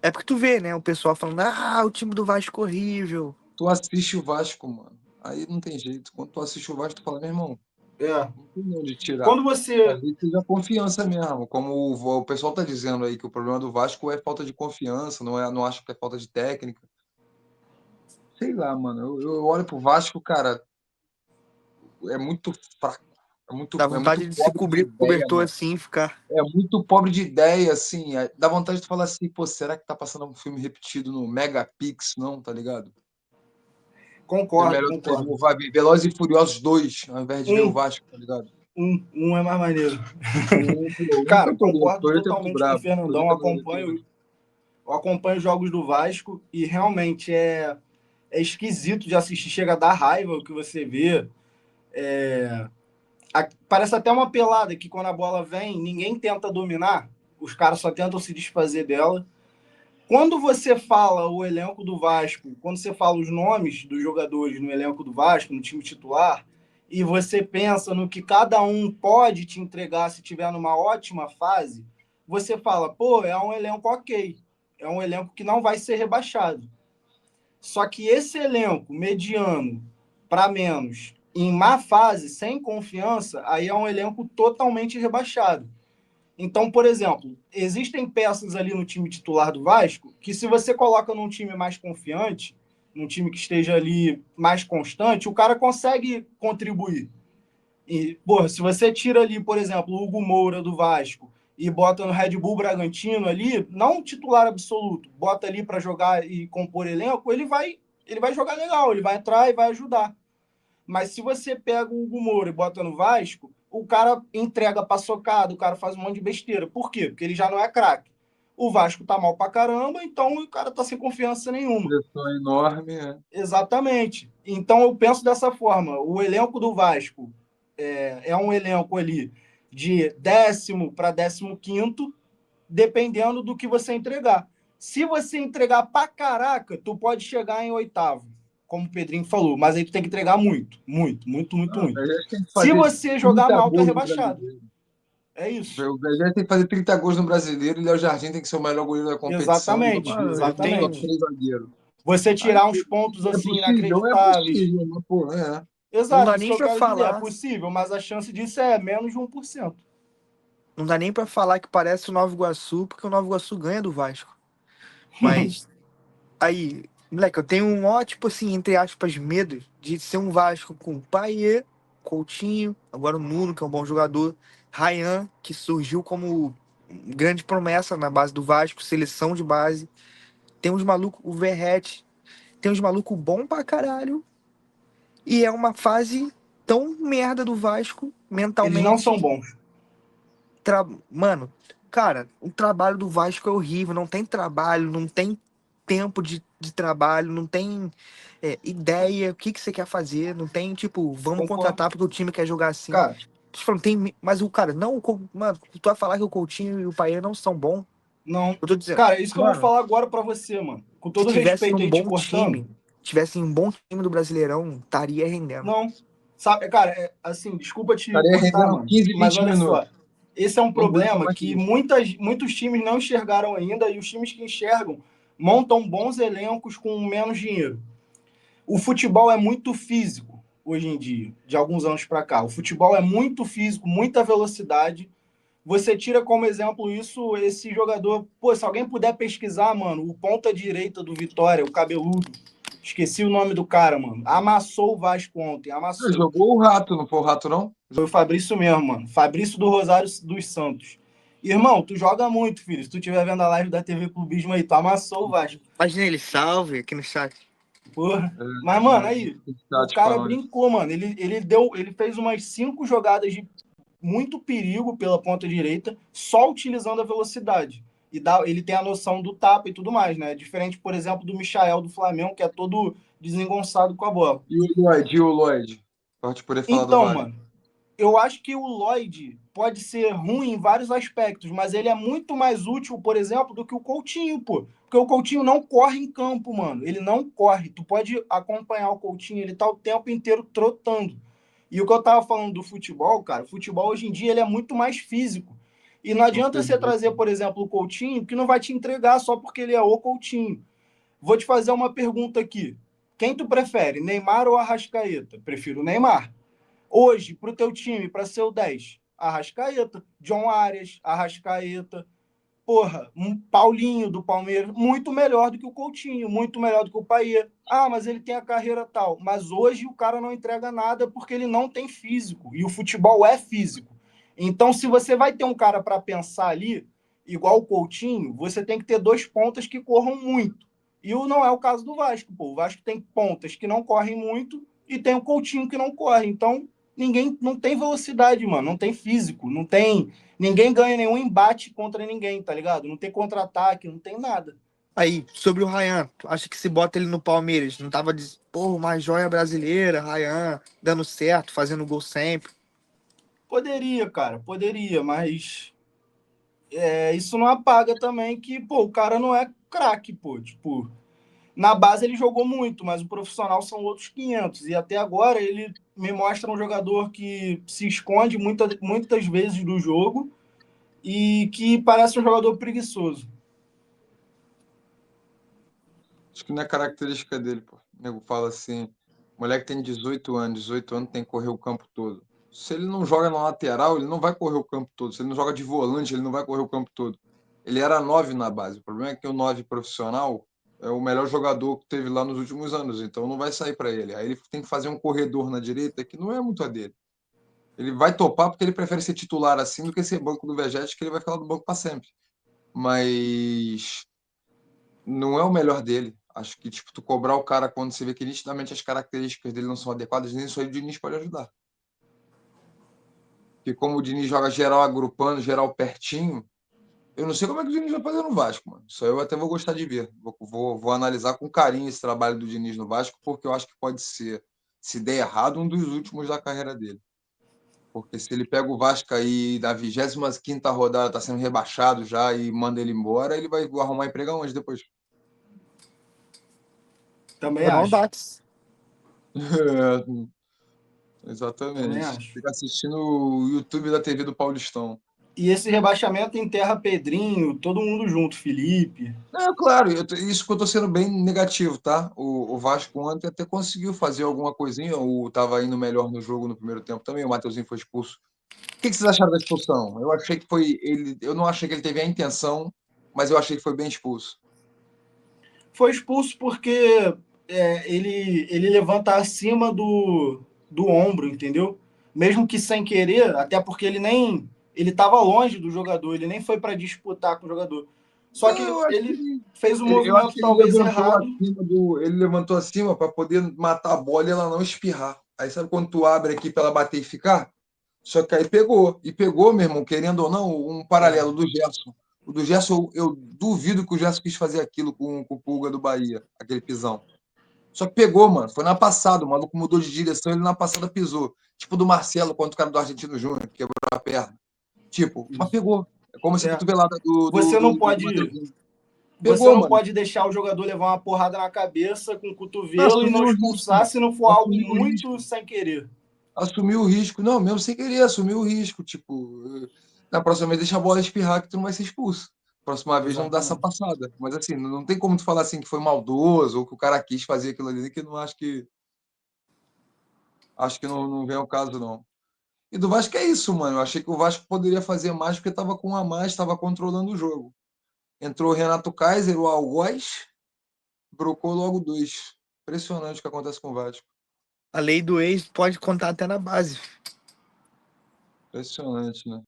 É porque tu vê, né? O pessoal falando, o time do Vasco é horrível. Tu assiste o Vasco, mano. Aí não tem jeito. Quando tu assiste o Vasco, tu fala, meu irmão, É. não tem onde tirar. Quando você. Talvez seja confiança mesmo. Como o pessoal tá dizendo aí que o problema do Vasco é falta de confiança, não acho que é falta de técnica. Sei lá, mano. Eu olho pro Vasco, cara, é muito fraco. Dá É muito vontade de se pobre de cobrir com ideia, cobertor mano. assim e ficar. É muito pobre de ideia, assim. Dá vontade de falar assim, pô, será que tá passando um filme repetido no Megapix, não, tá ligado? É Concordo, melhor ter concordo. ver Velozes e Furiosos 2, ao invés de ver o Um, Vasco, tá ligado? um é mais maneiro. Um Cara, tem poder, o concordo Toretto é muito totalmente com o brabo. O Fernandão. Toretto é maneiro. Eu acompanho os jogos do Vasco e realmente é esquisito de assistir. Chega a dar raiva o que você vê. Parece até uma pelada que quando a bola vem, ninguém tenta dominar. Os caras só tentam se desfazer dela. Quando você fala o elenco do Vasco, quando você fala os nomes dos jogadores no elenco do Vasco, no time titular, e você pensa no que cada um pode te entregar se tiver numa ótima fase, você fala, pô, é um elenco ok. É um elenco que não vai ser rebaixado. Só que esse elenco mediano para menos, em má fase, sem confiança, aí é um elenco totalmente rebaixado. Então, por exemplo, existem peças ali no time titular do Vasco que, se você coloca num time mais confiante, num time que esteja ali mais constante, o cara consegue contribuir. E, porra, se você tira ali, por exemplo, o Hugo Moura do Vasco e bota no Red Bull Bragantino ali, não titular absoluto, bota ali para jogar e compor elenco, ele vai jogar legal, ele vai entrar e vai ajudar. Mas se você pega o Hugo Moura e bota no Vasco, o cara entrega paçocada, o cara faz um monte de besteira. Por quê? Porque ele já não é craque. O Vasco tá mal pra caramba, então o cara tá sem confiança nenhuma. Pressão enorme, é. Exatamente. Então eu penso dessa forma: o elenco do Vasco é um elenco ali de 10º para 15º, dependendo do que você entregar. Se você entregar pra caraca, tu pode chegar em oitavo, como o Pedrinho falou, mas aí tu tem que entregar muito, muito, muito, muito, Não, o muito. Brasil tem que Se fazer você jogar 30 mal, tu é gols no rebaixado. Brasileiro. É isso. O Brasil tem que fazer 30 gols no Brasileiro e Léo Jardim tem que ser o melhor goleiro da competição e Exatamente, vamos Mano, eu ter só exatamente. tenho. três zagueiros. Você Aí, tirar uns pontos é assim possível? É inacreditáveis. possível, mas, pô, é. Não Exato, dá isso que nem eu pra quero dizer. É falar. possível, mas a chance disso é menos de 1%. Não dá nem pra falar que parece o Nova Iguaçu, porque o Nova Iguaçu ganha do Vasco. Mas aí, moleque, eu tenho um ó, tipo assim, entre aspas, medo de ser um Vasco com Payet, Coutinho, agora o Nuno, que é um bom jogador, Ryan, que surgiu como grande promessa na base do Vasco, seleção de base. Tem uns malucos, o Verratti, tem uns malucos bom pra caralho. E é uma fase tão merda do Vasco, Eles não são mentalmente. bons. Mano, cara, o trabalho do Vasco é horrível. Não tem trabalho, não tem tempo de trabalho, não tem ideia, o que que você quer fazer, não tem, tipo, vamos Concordo. contratar porque o time quer jogar assim. Cara, Tô falando, mas o cara, não, mano, tu vai falar que o Coutinho e o Paê não são bons. não. Eu tô dizendo, Cara, é isso que eu vou mano, falar agora pra você, mano. Com se todo tivesse respeito num aí te bom cortando, time, tivesse um bom time do Brasileirão, estaria rendendo. não. Sabe, cara, assim, desculpa te Estaria cortar, rendendo mano. 15, Mas 20 olha minutos. só. Esse é um Não aguento problema mais que isso. muitos times não enxergaram ainda, e os times que enxergam montam bons elencos com menos dinheiro. O futebol é muito físico hoje em dia, de alguns anos para cá. O futebol é muito físico, muita velocidade. Você tira como exemplo isso, esse jogador. Pô, se alguém puder pesquisar, mano, o ponta direita do Vitória, o cabeludo. Esqueci o nome do cara, mano. Amassou o Vasco ontem, amassou. Jogou o Rato, não foi o Rato, não? Foi o Fabrício mesmo, mano. Fabrício do Rosário dos Santos. Irmão, tu joga muito, filho. Se tu estiver vendo a live da TV Clubismo aí, tu amassou o Vasco. Imagina ele salve aqui no chat. Porra. É, Mas, mano, aí, o chat pra cara nós. brincou, mano. Ele fez umas 5 jogadas de muito perigo pela ponta direita, só utilizando a velocidade. Ele tem a noção do tapa e tudo mais, né? Diferente, por exemplo, do Michael do Flamengo, que é todo desengonçado com a bola. E o Lloyd, e o Lloyd? Pra te poder falar do Então, Vasco. mano, eu acho que o Lloyd pode ser ruim em vários aspectos, mas ele é muito mais útil, por exemplo, do que o Coutinho, pô. Porque o Coutinho não corre em campo, mano. Ele não corre. Tu pode acompanhar o Coutinho, ele tá o tempo inteiro trotando. E o que eu tava falando do futebol, cara, o futebol hoje em dia ele é muito mais físico. E não Não adianta teve você jeito. trazer, por exemplo, o Coutinho, que não vai te entregar só porque ele é o Coutinho. Vou te fazer uma pergunta aqui. Quem tu prefere, Neymar ou Arrascaeta? Prefiro o Neymar. Hoje, para o teu time, para ser o 10, Arrascaeta. John Arias, Arrascaeta. Porra, um Paulinho do Palmeiras, muito melhor do que o Coutinho, muito melhor do que o Payet. Ah, mas ele tem a carreira tal. Mas hoje o cara não entrega nada porque ele não tem físico. E o futebol é físico. Então, se você vai ter um cara para pensar ali, igual o Coutinho, você tem que ter dois pontas que corram muito. E não é o caso do Vasco, pô. O Vasco tem pontas que não correm muito e tem o Coutinho que não corre. Então, ninguém não tem velocidade, mano. Não tem físico, não tem. Ninguém ganha nenhum embate contra ninguém, tá ligado? Não tem contra-ataque, não tem nada. Aí, sobre o Ryan, tu acha que se bota ele no Palmeiras, não tava dizendo, pô, uma joia brasileira, Ryan, dando certo, fazendo gol sempre. Poderia, cara, poderia, mas isso não apaga também que, pô, o cara não é craque, pô. Tipo, na base ele jogou muito, mas o profissional são outros 500. E até agora ele me mostra um jogador que se esconde muitas vezes do jogo e que parece um jogador preguiçoso. Acho que não é característica dele, pô. O nego fala assim, o moleque tem 18 anos tem que correr o campo todo. Se ele não joga na lateral, ele não vai correr o campo todo. Se ele não joga de volante, ele não vai correr o campo todo. Ele era 9 na base. O problema é que o 9 profissional é o melhor jogador que teve lá nos últimos anos, então não vai sair para ele. Aí ele tem que fazer um corredor na direita que não é muito a dele. Ele vai topar porque ele prefere ser titular assim do que ser banco do Vegete, que ele vai ficar do banco para sempre. Mas não é o melhor dele. Acho que, tipo, tu cobrar o cara quando você vê que nitidamente as características dele não são adequadas, nem isso aí o Diniz pode ajudar. Porque como o Diniz joga geral agrupando, geral pertinho, eu não sei como é que o Diniz vai fazer no Vasco, mano. Isso aí eu até vou gostar de ver. Vou analisar com carinho esse trabalho do Diniz no Vasco, porque eu acho que pode ser, se der errado, um dos últimos da carreira dele. Porque se ele pega o Vasco aí da 25ª rodada, tá sendo rebaixado já e manda ele embora, ele vai arrumar emprego aonde depois? Também Levar um acho. Dax. Também Exatamente. acho. Fica assistindo o YouTube da TV do Paulistão. E esse rebaixamento enterra Pedrinho, todo mundo junto, Felipe. Não, claro, isso que eu tô sendo bem negativo, tá? O Vasco ontem até conseguiu fazer alguma coisinha, ou tava indo melhor no jogo no primeiro tempo também, o Mateuzinho foi expulso. O que vocês acharam da expulsão? Eu achei que foi ele, eu não achei que ele teve a intenção, mas eu achei que foi bem expulso. Foi expulso porque ele levanta acima do ombro, entendeu? Mesmo que sem querer, até porque ele nem. Ele estava longe do jogador, ele nem foi para disputar com o jogador. Só Não, que eu acho que ele fez um eu acho movimento que ele talvez levantou errado. acima ele levantou acima para poder matar a bola e ela não espirrar. Aí sabe quando tu abre aqui para ela bater e ficar? Só que aí pegou. E pegou, meu irmão, querendo ou não, um É, paralelo do Gerson. O do Gerson, eu duvido que o Gerson quis fazer aquilo com o Pulga do Bahia, aquele pisão. Só que pegou, mano. Foi na passada. O maluco mudou de direção, ele na passada pisou. Tipo do Marcelo contra o cara do Argentino Júnior, que quebrou a perna. Tipo, mas isso. pegou. É como essa É. cotovelada Você não do pode. Mateuzinho. Você Pegou, não mano. pode deixar o jogador levar uma porrada na cabeça com o Não, cotovelo e não assumiu o expulsar risco. se não for algo Assumiu o muito risco. sem querer. Assumiu o risco. Não, mesmo sem querer, assumiu o risco. Tipo, na próxima vez deixa a bola espirrar que tu não vai ser expulso. Próxima vez não dá essa Exatamente. passada. Mas assim, não tem como tu falar assim que foi maldoso ou que o cara quis fazer aquilo ali, que eu não acho que não vem ao caso, não. E do Vasco é isso, mano. Eu achei que o Vasco poderia fazer mais porque tava com um a mais, tava controlando o jogo. Entrou o Renato Kaiser, o Algoz, brocou logo dois. Impressionante o que acontece com o Vasco. A lei do ex pode contar até na base. Impressionante, né?